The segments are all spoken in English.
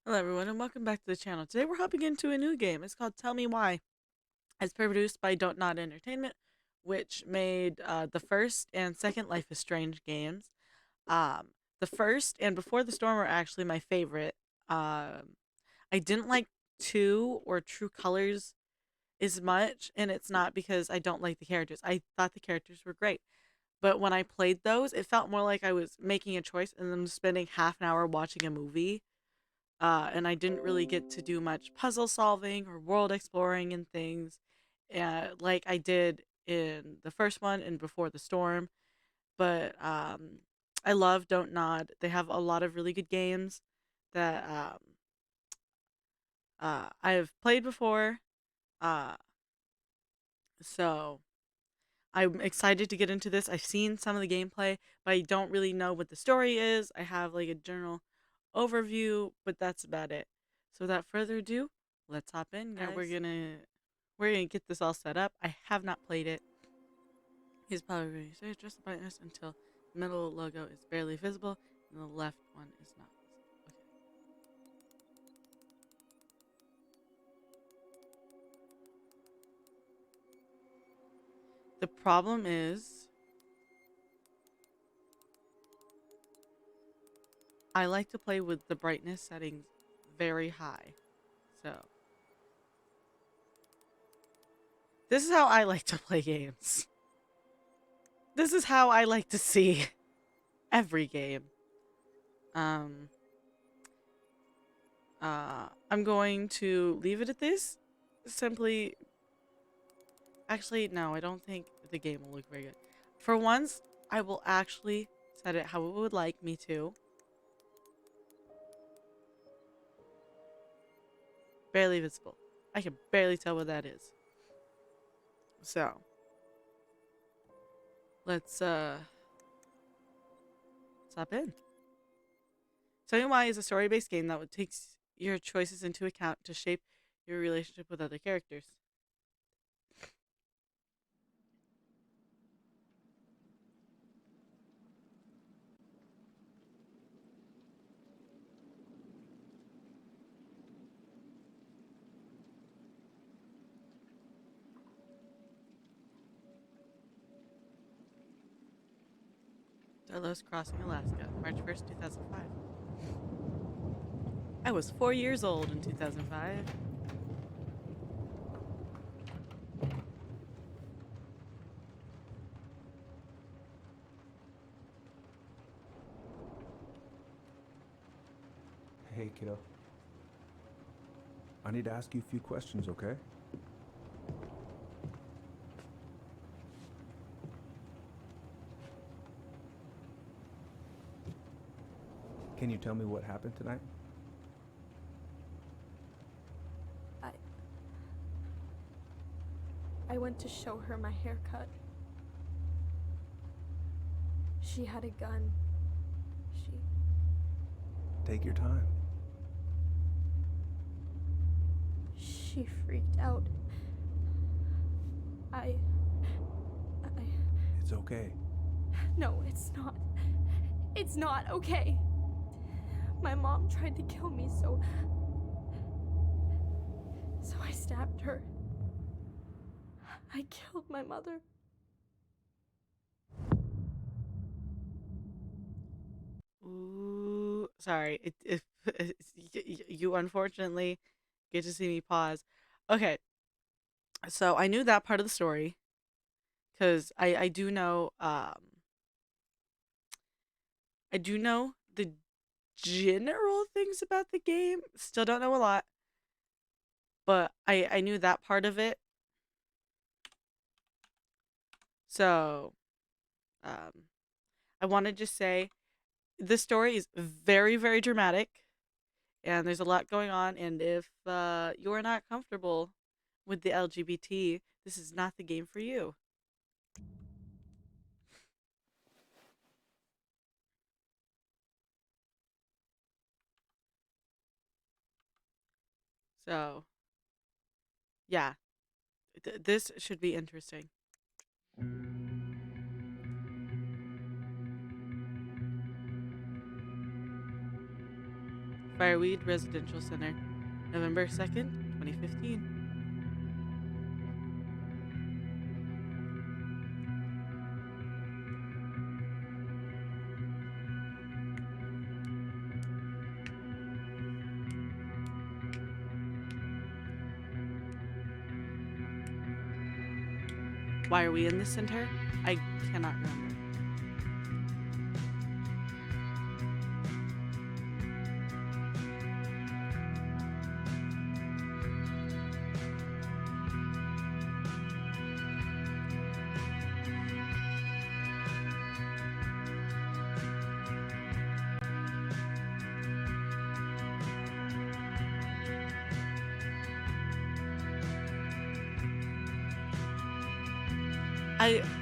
Hello everyone and welcome back to the channel. Today we're hopping into a new game. It's called Tell Me Why. It's produced by Don't Nod Entertainment, which made the first and second Life is Strange games. Um, the first and Before the Storm are actually my favorite. I didn't like 2 or True Colors as much, and it's not because I don't like the characters. I thought the characters were great. But when I played those, it felt more like I was making a choice and then spending half an hour watching a movie, and I didn't really get to do much puzzle solving or world exploring and things like I did in the first one and Before the Storm. But I love Don't Nod. They have a lot of really good games that I have played before. Uh, so I'm excited to get into this. I've seen some of the gameplay, but I don't really know what the story is. I have like a general overview, but that's about it. So without further ado, let's hop in, guys. We're gonna get this all set up. I have not played it. He's probably ready. So adjust the brightness until the middle logo is barely visible and the left one is not visible. Okay. The problem is I like to play with the brightness settings very high. So this is how I like to play games. This is how I like to see every game. Um, I'm going to leave it at this. Simply, actually, no, I don't think the game will look very good. For once, I will actually set it how it would like me to. Barely visible. I can barely tell what that is. So, let's hop in. Tell Me Why is a story-based game that takes your choices into account to shape your relationship with other characters. Delos Crossing, Alaska, March 1st, 2005. I was 4 years old in 2005. Hey, kiddo. I need to ask you a few questions, okay? Can you tell me what happened tonight? I I went to show her my haircut. She had a gun. Take your time. She freaked out. I It's okay. No, it's not. It's not okay. My mom tried to kill me, so I stabbed her. I killed my mother. Ooh, sorry. You unfortunately get to see me pause. Okay, so I knew that part of the story because I do know I do know the general things about the game. Still don't know a lot, but I knew that part of it. So um, I want to just say the story is very very dramatic, and there's a lot going on. And if you are not comfortable with the LGBT, this is not the game for you. So yeah, this should be interesting. Fireweed Residential Center, November 2nd, 2015. Why are we in the center? I cannot remember.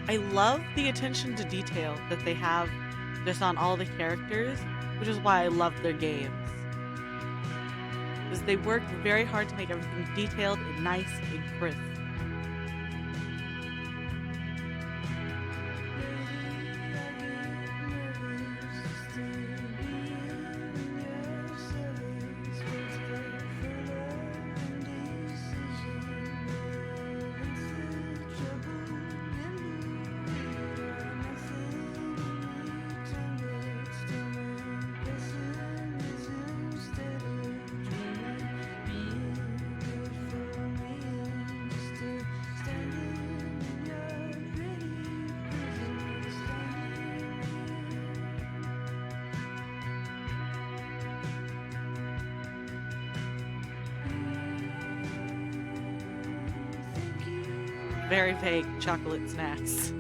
I love the attention to detail that they have just on all the characters, which is why I love their games. Because they work very hard to make everything detailed and nice and crisp. Very vague chocolate snacks.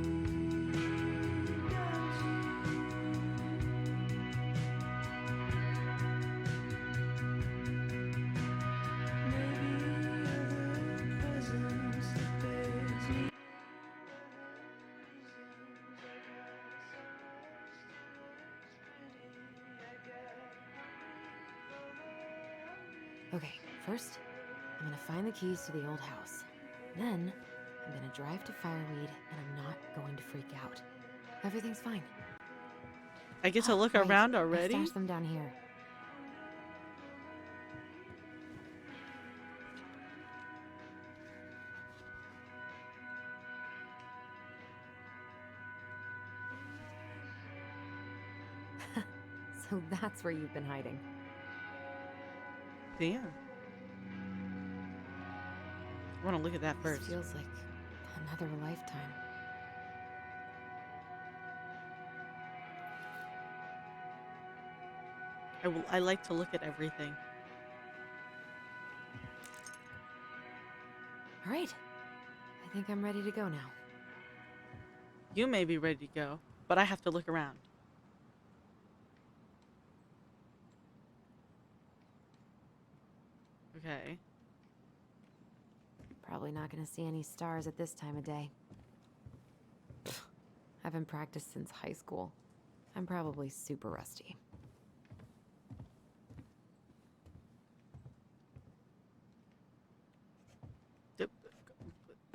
Okay, first, I'm gonna find the keys to the old house. Then, I'm gonna drive to Fireweed, and I'm not going to freak out. Everything's fine. I get to look Right, around I already. stashed them down here. So that's where you've been hiding. Damn. I want to look at that This first. feels like another lifetime. I like to look at everything. All right, I think I'm ready to go now. You may be ready to go, but I have to look around. Okay. Probably not gonna see any stars at this time of day. Pfft, haven't practiced since high school. I'm probably super rusty.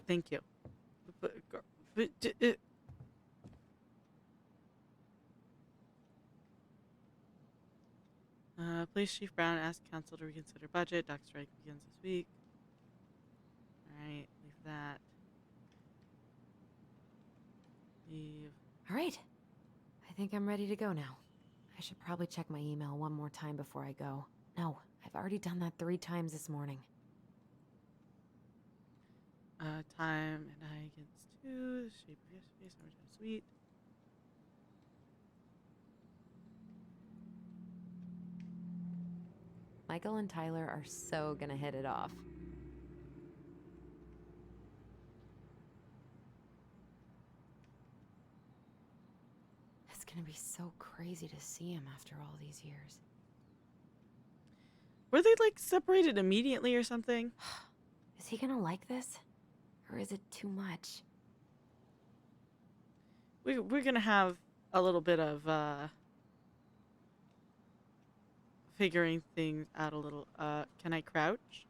Thank you. Police Chief Brown asked council to reconsider budget. Dock strike begins this week. Alright, leave that. Leave. All right, I think I'm ready to go now. I should probably check my email one more time before I go. No, I've already done that 3 times this morning. Time and I against 2. Shape of yesterday. Summertime sweet. Michael and Tyler are so gonna hit it off. It's gonna be so crazy to see him after all these years. Were they like separated immediately or something? Is he gonna like this? Or is it too much? We're gonna have a little bit of figuring things out a little. Can I crouch?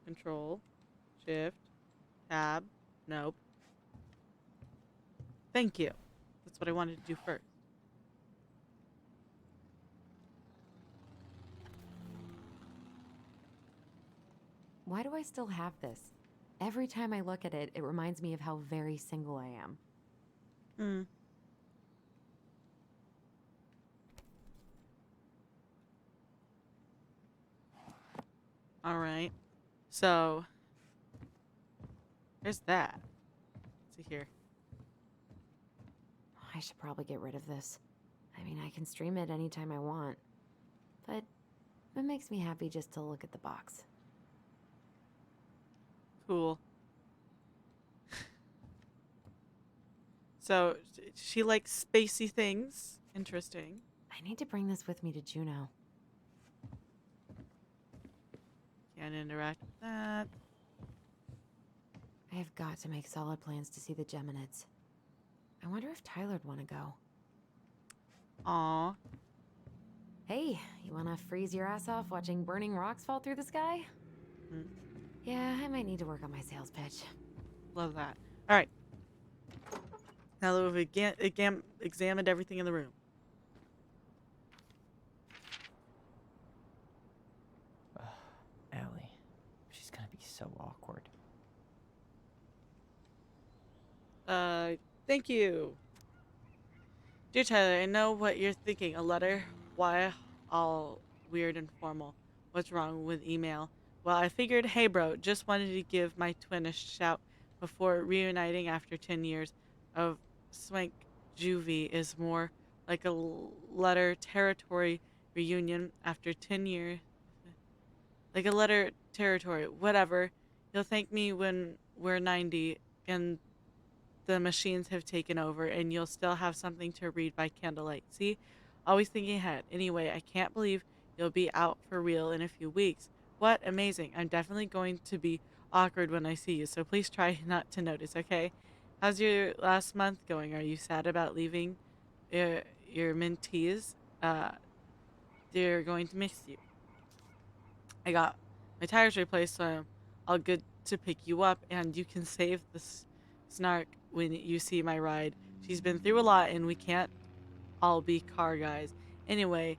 Control, Shift, Tab. Nope. Thank you. That's what I wanted to do first. Why do I still have this? Every time I look at it, it reminds me of how very single I am. Hmm. All right. So, there's that. Let's see here. I should probably get rid of this. I mean, I can stream it anytime I want. But it makes me happy just to look at the box. Cool. So, she likes spacey things. Interesting. I need to bring this with me to Juneau. Can't interact with that. I have got to make solid plans to see the Geminids. I wonder if Tyler'd want to go. Aw. Hey, you want to freeze your ass off watching burning rocks fall through the sky? Hmm. Yeah, I might need to work on my sales pitch. Love that. All right. Now that we've examined everything in the room. Allie. She's gonna be so awkward. Thank you. Dear Tyler, I know what you're thinking. A letter? Why all weird and formal? What's wrong with email? Well, I figured, hey bro, just wanted to give my twin a shout before reuniting after 10 years of swank juvie is more like a letter territory reunion after 10 years. Like a letter territory, whatever. You'll thank me when we're 90 and the machines have taken over and you'll still have something to read by candlelight. See? Always thinking ahead. Anyway, I can't believe you'll be out for real in a few weeks. What? Amazing. I'm definitely going to be awkward when I see you, so please try not to notice, okay? How's your last month going? Are you sad about leaving your mentees? They're going to miss you. I got my tires replaced, so I'm all good to pick you up, and you can save the snark when you see my ride. She's been through a lot, and we can't all be car guys. Anyway,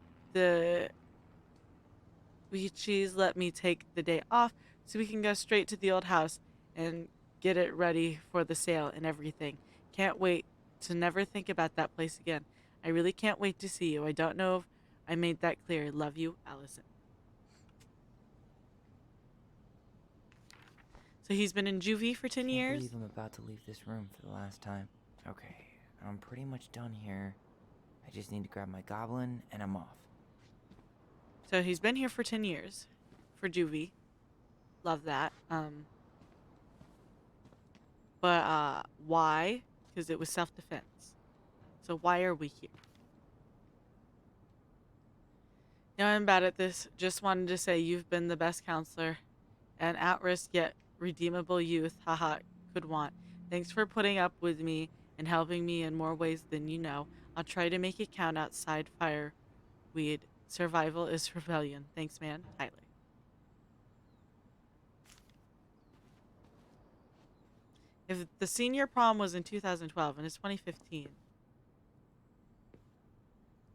she's let me take the day off so we can go straight to the old house and get it ready for the sale and everything. Can't wait to never think about that place again. I really can't wait to see you. I don't know if I made that clear. Love you, Allison. So he's been in juvie for 10 Can't years? believe I'm about to leave this room for the last time. Okay, I'm pretty much done here. I just need to grab my goblin and I'm off. So he's been here for 10 years for juvie. Love that. But why? Because it was self-defense. So why are we here? Now I'm bad at this. Just wanted to say you've been the best counselor and at-risk yet redeemable youth haha could want. Thanks for putting up with me and helping me in more ways than you know. I'll try to make it count outside fireweed. Survival is rebellion. Thanks, man. Tyler. If the senior prom was in 2012 and it's 2015,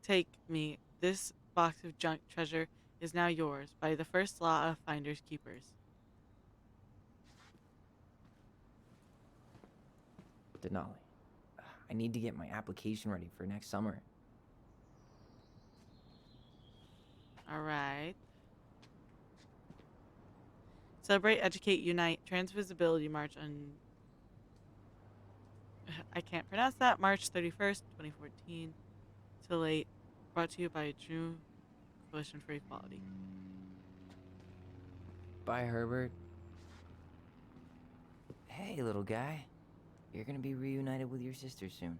take me. This box of junk treasure is now yours by the first law of finders keepers. Denali. I need to get my application ready for next summer. All right. Celebrate, educate, unite. Trans Visibility March on. I can't pronounce that. March 31st, 2014. Till 8. Brought to you by Drew Coalition for Equality. Bye, Herbert. Hey, little guy. You're gonna be reunited with your sister soon.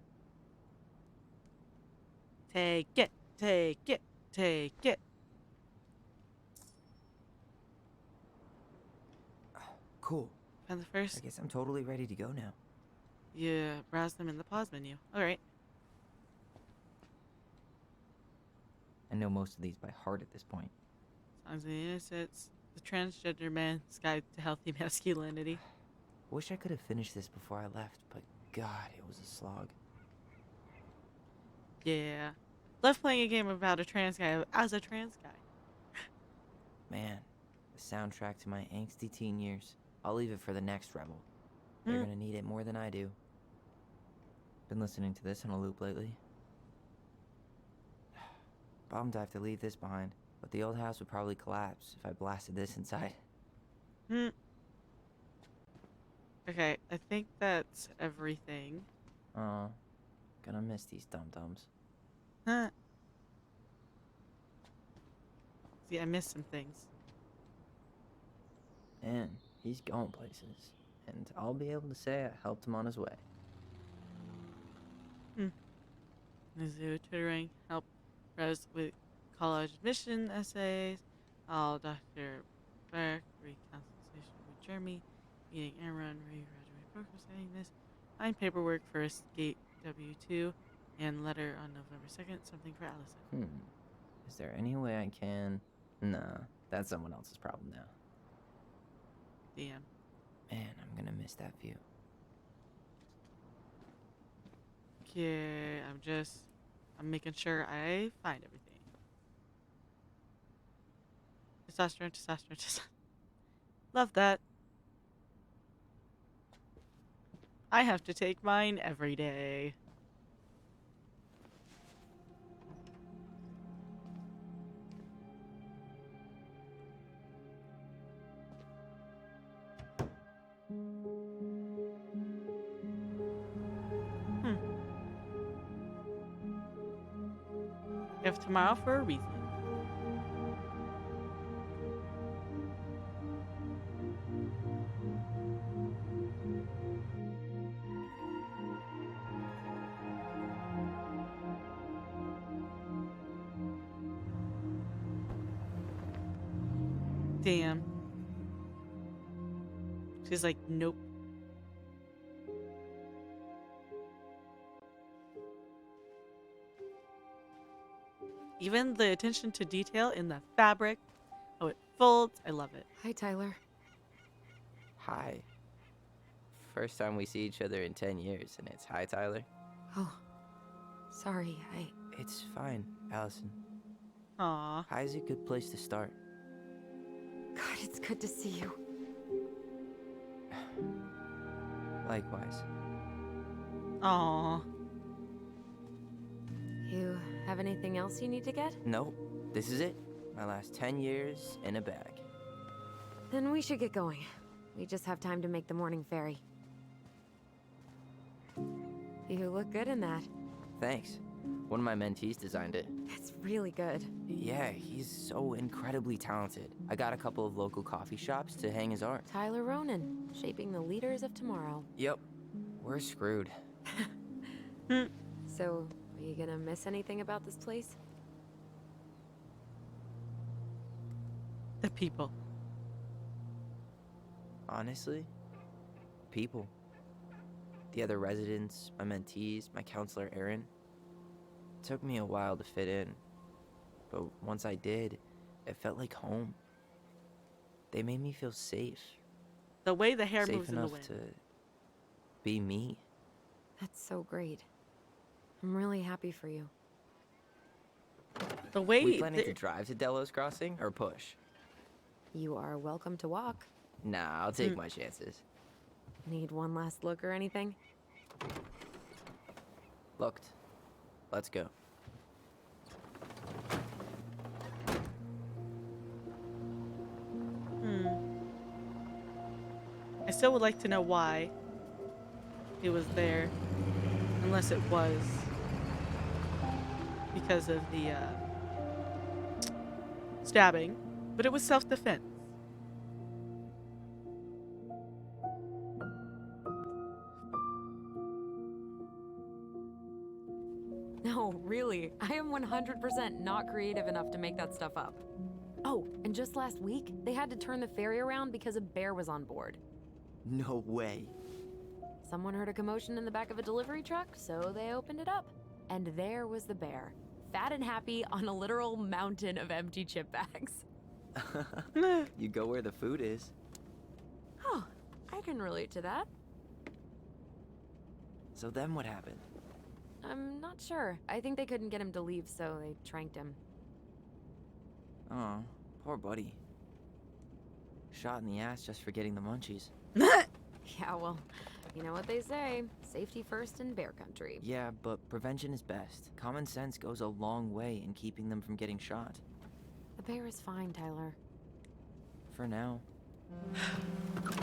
Take it, take it, take it. Cool. Find the I first. guess I'm totally ready to go now. Yeah, browse them in the pause menu. Alright. I know most of these by heart at this point. Songs of the Innocents. The Transgender Man's Guide to Healthy Masculinity. Wish I could have finished this before I left, but God, it was a slog. Yeah. Love playing a game about a trans guy as a trans guy. Man, the soundtrack to my angsty teen years. I'll leave it for the next rebel. They're Mm. gonna need it more than I do. Been listening to this on a loop lately. Bummed I have to leave this behind, but the old house would probably collapse if I blasted this inside. Hmm. Okay, I think that's everything. Aw, gonna miss these dum-dums. Huh. See, I missed some things. And he's going places, and I'll be able to say I helped him on his way. Mizzou tutoring, help Rose with college admission essays, all Dr. Berg, reconciliation with Jeremy, meeting Aaron, re-graduate progress, saying this, find paperwork for Escape W2, and letter on November 2nd, something for Allison. Is there any way I can... Nah, that's someone else's problem now. DM. Man, I'm gonna miss that view. Okay, I'm making sure I find everything. Testosterone, testosterone, testosterone. Love that. I have to take mine every day. We have tomorrow for a reason. Damn. She's like, nope. Even the attention to detail in the fabric, how it folds, I love it. Hi, Tyler. Hi. First time we see each other in 10 years, and it's hi, Tyler. Oh, sorry, It's fine, Allison. Aw. Hi's a good place to start. God, it's good to see you. Likewise. Aw. You have anything else you need to get? Nope, this is it. My last 10 years in a bag. Then we should get going. We just have time to make the morning ferry. You look good in that. Thanks. One of my mentees designed it. It's really good. Yeah, he's so incredibly talented. I got a couple of local coffee shops to hang his art. Tyler Ronan, shaping the leaders of tomorrow. Yep, we're screwed. So, are you gonna miss anything about this place? The people. Honestly, people. The other residents, my mentees, my counselor Aaron. It took me a while to fit in, but once I did, it felt like home. They made me feel safe. The way the hair Safe moves in the enough wind. to be me. That's so great. I'm really happy for you. The way We planning the- to drive to Delos Crossing or push? You are welcome to walk. Nah, I'll take my chances. Need one last look or anything? Looked. Let's go. I still would like to know why it was there, unless it was because of the stabbing, but it was self-defense. No, really. I am 100% not creative enough to make that stuff up. Oh, and just last week, they had to turn the ferry around because a bear was on board. No way. Someone heard a commotion in the back of a delivery truck, so they opened it up. And there was the bear, fat and happy on a literal mountain of empty chip bags. You go where the food is. Oh, I can relate to that. So then what happened? I'm not sure. I think they couldn't get him to leave, so they tranked him. Oh, poor buddy. Shot in the ass just for getting the munchies. Yeah, well, you know what they say. Safety first in bear country. Yeah, but prevention is best. Common sense goes a long way in keeping them from getting shot. The bear is fine, Tyler. For now.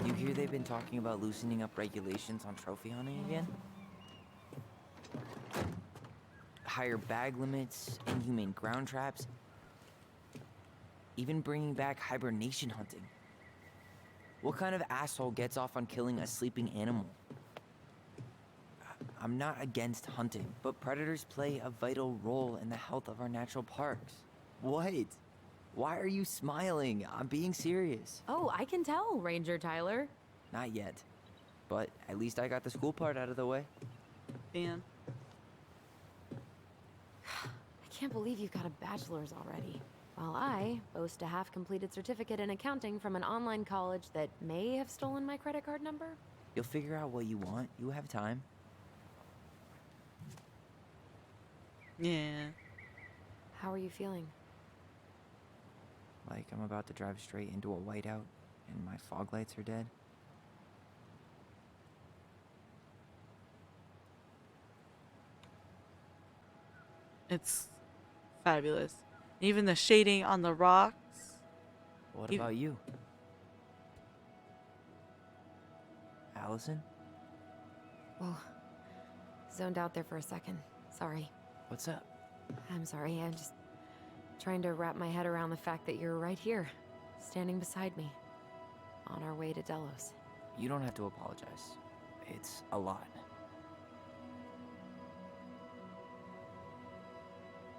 You hear they've been talking about loosening up regulations on trophy hunting again? Higher bag limits, inhumane ground traps, even bringing back hibernation hunting. What kind of asshole gets off on killing a sleeping animal? I'm not against hunting, but predators play a vital role in the health of our natural parks. What? Why are you smiling? I'm being serious. Oh, I can tell, Ranger Tyler. Not yet. But at least I got the school part out of the way. Dan. I can't believe you've got a bachelor's already. While I boast a half-completed certificate in accounting from an online college that may have stolen my credit card number. You'll figure out what you want. You have time. Yeah. How are you feeling? Like I'm about to drive straight into a whiteout and my fog lights are dead. It's fabulous. Even the shading on the rocks. What You- about you? Allison? Whoa. Zoned out there for a second. Sorry. What's up? I'm sorry. I'm just trying to wrap my head around the fact that you're right here, standing beside me, on our way to Delos. You don't have to apologize. It's a lot.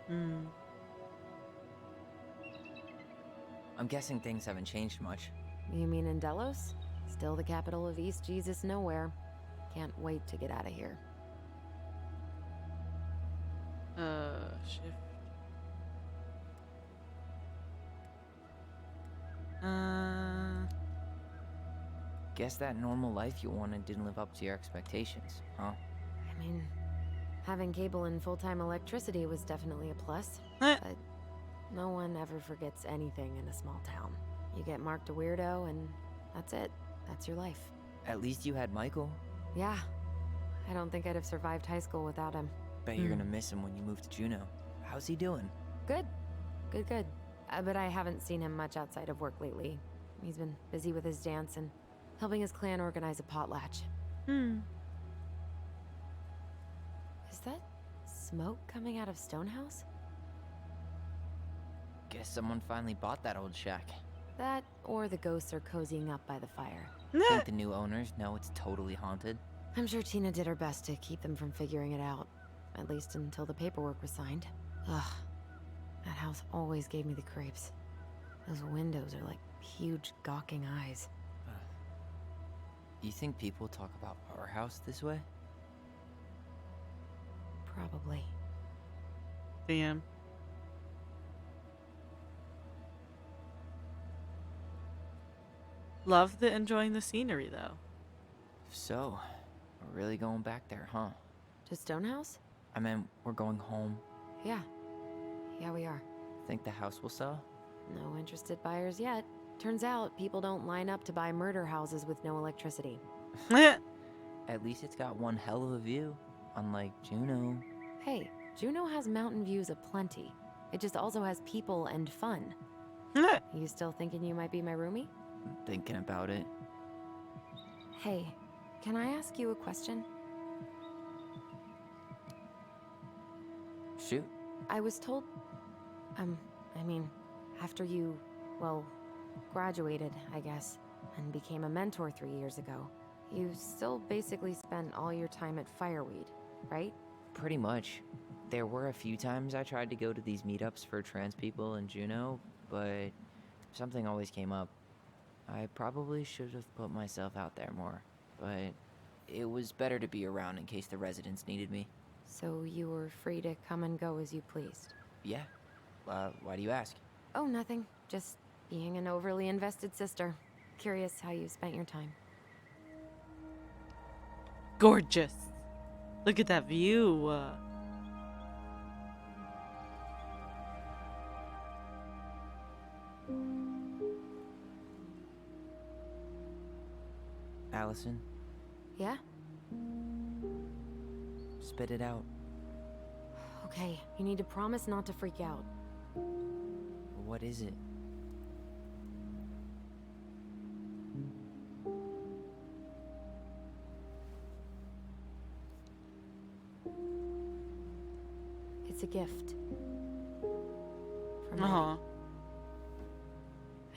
Hmm. I'm guessing things haven't changed much. You mean in Delos? Still the capital of East Jesus Nowhere. Can't wait to get out of here. Shift. Guess that normal life you wanted didn't live up to your expectations, huh? I mean, having cable and full-time electricity was definitely a plus. Eh. But no one ever forgets anything in a small town. You get marked a weirdo and that's it. That's your life. At least you had Michael. Yeah. I don't think I'd have survived high school without him. Bet you're Hmm. gonna miss him when you move to Juneau. How's he doing? Good. Good. But I haven't seen him much outside of work lately. He's been busy with his dance and helping his clan organize a potlatch. Hmm. Is that smoke coming out of Stonehouse? Guess someone finally bought that old shack. That, or the ghosts are cozying up by the fire. Think the new owners know it's totally haunted? I'm sure Tina did her best to keep them from figuring it out. At least until the paperwork was signed. Ugh. That house always gave me the creeps. Those windows are like huge gawking eyes. You think people talk about our house this way? Probably. Damn. Love the enjoying the scenery though. So, we're really going back there, huh? To Stonehouse? I mean, we're going home. Yeah. Yeah, we are. Think the house will sell? No interested buyers yet. Turns out people don't line up to buy murder houses with no electricity. At least it's got one hell of a view, unlike Juneau. Hey, Juneau has mountain views aplenty. It just also has people and fun. You still thinking you might be my roomie? Thinking about it. Hey, can I ask you a question? Shoot. I was told, I mean, after you, well, graduated, I guess, and became a mentor 3 years ago, you still basically spent all your time at Fireweed, right? Pretty much. There were a few times I tried to go to these meetups for trans people in Juneau, but something always came up. I probably should have put myself out there more, but it was better to be around in case the residents needed me. So you were free to come and go as you pleased. Yeah. Why do you ask? Oh, nothing. Just being an overly invested sister. Curious how you spent your time. Gorgeous. Look at that view. Allison, Yeah? spit it out. Okay, you need to promise not to freak out. What is it? It's a gift. From Uh huh. Eddie.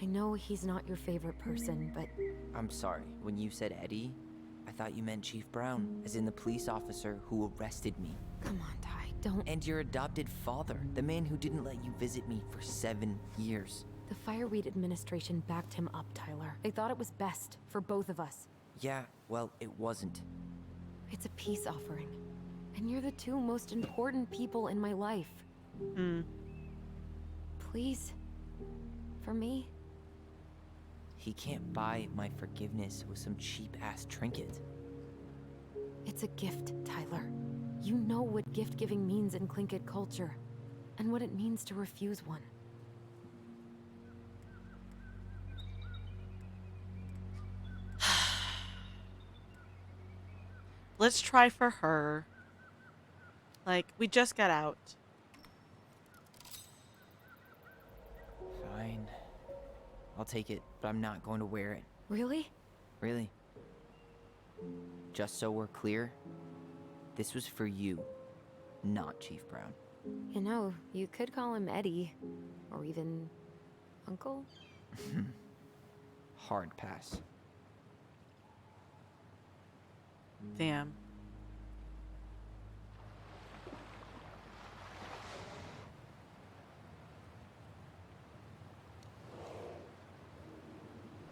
I know he's not your favorite person, but I'm sorry. When you said Eddie, I thought you meant Chief Brown, as in the police officer who arrested me. come on, Ty, don't. And your adopted father, the man who didn't let you visit me for 7 years. The Fireweed administration backed him up, Tyler. They thought it was best for both of us. Yeah, well, it wasn't. It's a peace offering. And you're the two most important people in my life. Hmm. Please? For me? He can't buy my forgiveness with some cheap-ass trinket. It's a gift, Tyler. You know what gift-giving means in Tlingit culture, and what it means to refuse one. Let's try for her. Like, we just got out. Fine. I'll take it, but I'm not going to wear it. Really? Really. Just so we're clear, this was for you, not Chief Brown. You know, you could call him Eddie, or even Uncle. Hard pass. Damn.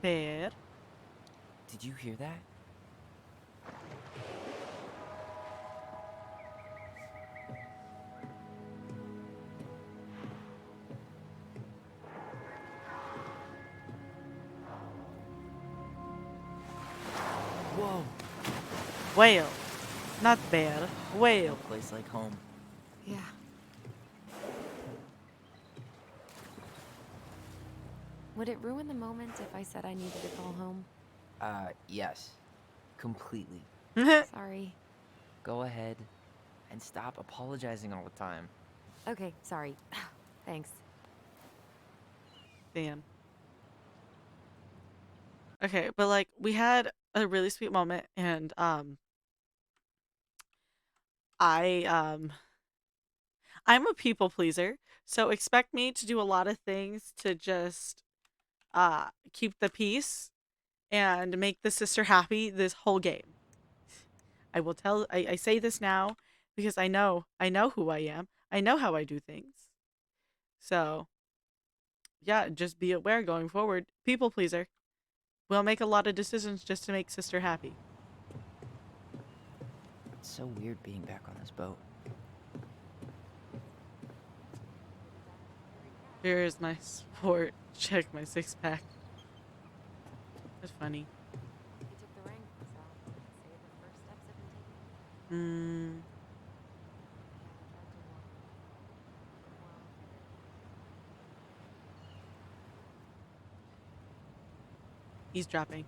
Fair. Did you hear that? Whoa! Whale. Not bear. Whale. A place like home. Yeah. Would it ruin the moment if I said I needed to call home? Yes. Completely. Sorry. Go ahead and stop apologizing all the time. Okay, sorry. Thanks. Damn. Okay, but like we had a really sweet moment and I'm a people pleaser, so expect me to do a lot of things to just keep the peace and make the sister happy this whole game. I say this now because I know who I am. I know how I do things. So yeah, just be aware going forward. People pleaser. We'll make a lot of decisions just to make sister happy. It's so weird being back on this boat. Here's my sport. Check my six pack. That's funny. He took the ring, so I'd say the first steps have been taken. Eavesdropping.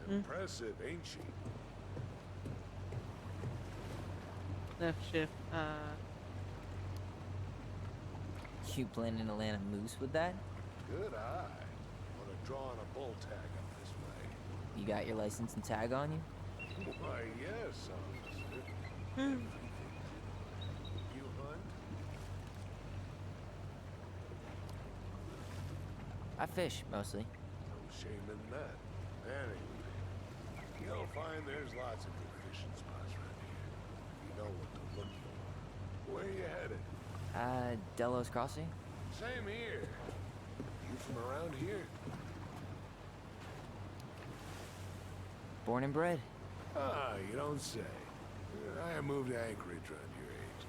Impressive, ain't she? Left shift. You planning to land a moose with that? Good eye. Would have drawn a bull tag up this way. You got your license and tag on you? Why, yes, officer. Hmm. You hunt? I fish, mostly. No shame in that. Anyway, you'll find there's lots of good fishing spots around here. You know what to look for. Where you headed? Delos Crossing? Same here. You from around here? Born and bred. Ah, you don't say. I moved to Anchorage around your age.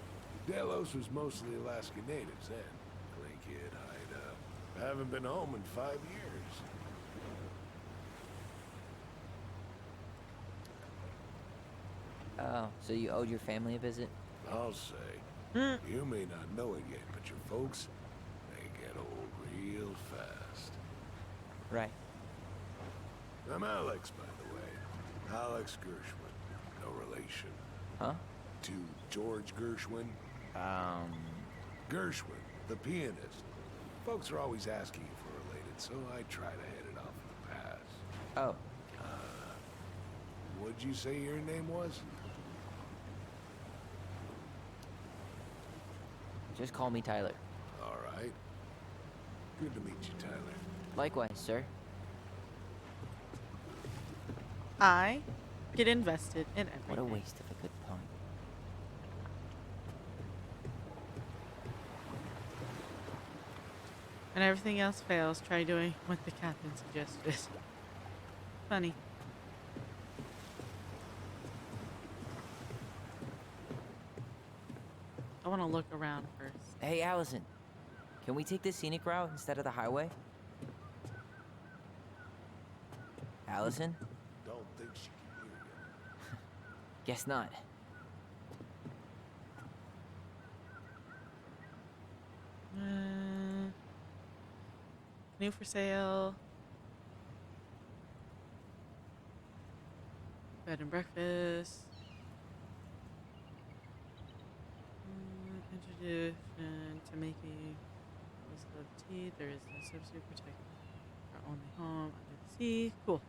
Delos was mostly Alaska natives then. Tlingit, Haida. Haven't been home in 5 years. Oh, so you owed your family a visit? I'll say. Hmm. You may not know it yet, but your folks, they get old real fast. Right. I'm Alex, by the way. Alex Gershwin. No relation. Huh? To George Gershwin. Gershwin, the pianist. Folks are always asking if we're related, so I try to hit it off with the pass. Oh, What'd you say your name was? just call me Tyler. All right. Good to meet you, Tyler. Likewise, sir. I get invested in What a everything. waste of a good pun. When everything else fails, try doing what the captain suggested. Funny. I want to look around first. Hey, Allison. Can we take the scenic route instead of the highway? Allison? Don't think she can hear you. Guess not. New for sale. Bed and breakfast. Introduction to making most of tea. There is no substitute. Protect our only home under the sea. Cool.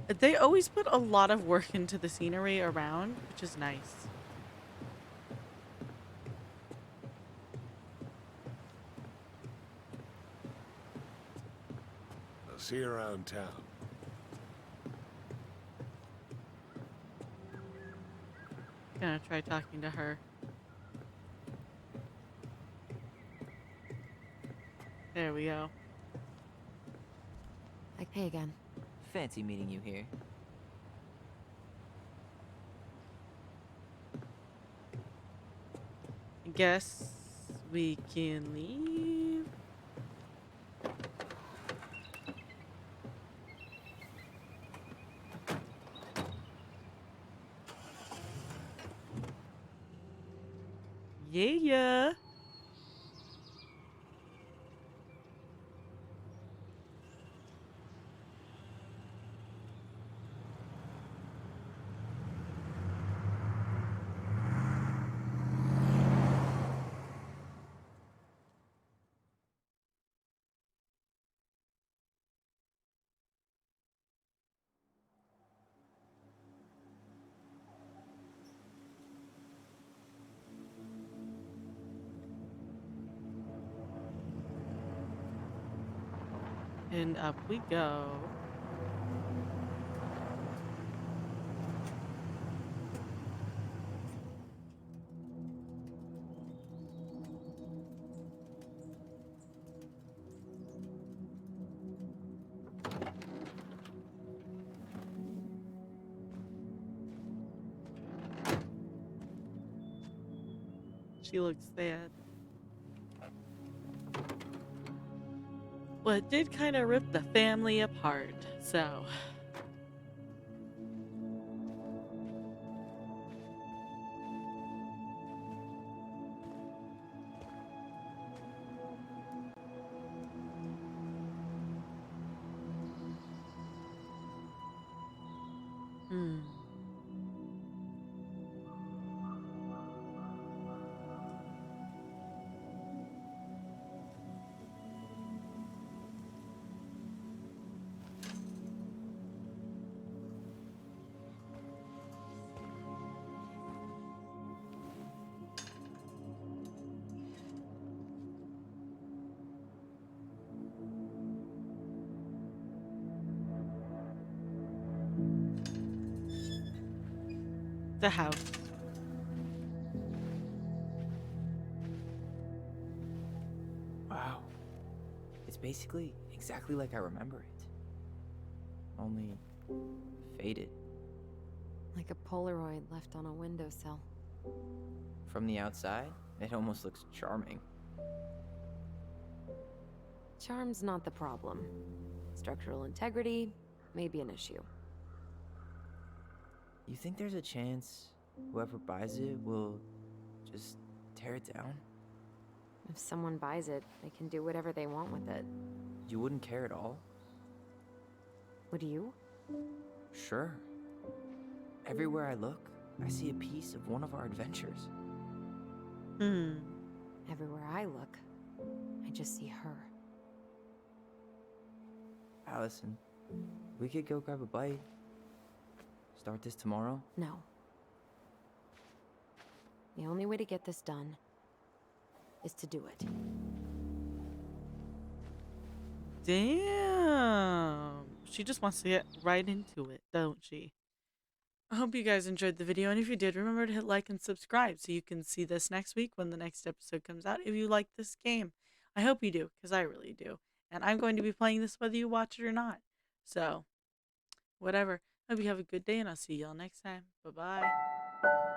They always put a lot of work into the scenery around, which is nice. I'll see you around town. Gonna try talking to her. There we go. Hey again. Fancy meeting you here. Guess we can leave. Yeah. And up we go. She looks sad. Well, it did kind of rip the family apart, so. Hmm. The house. Wow. It's basically exactly like I remember it. Only faded. Like a Polaroid left on a windowsill. From the outside, It almost looks charming. Charm's not the problem. Structural integrity may be an issue. You think there's a chance whoever buys it will just tear it down? If someone buys it, they can do whatever they want with it. You wouldn't care at all? Would you? Sure. Everywhere I look, I see a piece of one of our adventures. Everywhere I look, I just see her. Allison, we could go grab a bite. Start this tomorrow? No. The only way to get this done is to do it. Damn. She just wants to get right into it, don't she? I hope you guys enjoyed the video, and if you did, remember to hit like and subscribe so you can see this next week when the next episode comes out if you like this game. I hope you do, because I really do. And I'm going to be playing this whether you watch it or not. So, whatever. Hope you have a good day, and I'll see y'all next time. Bye-bye.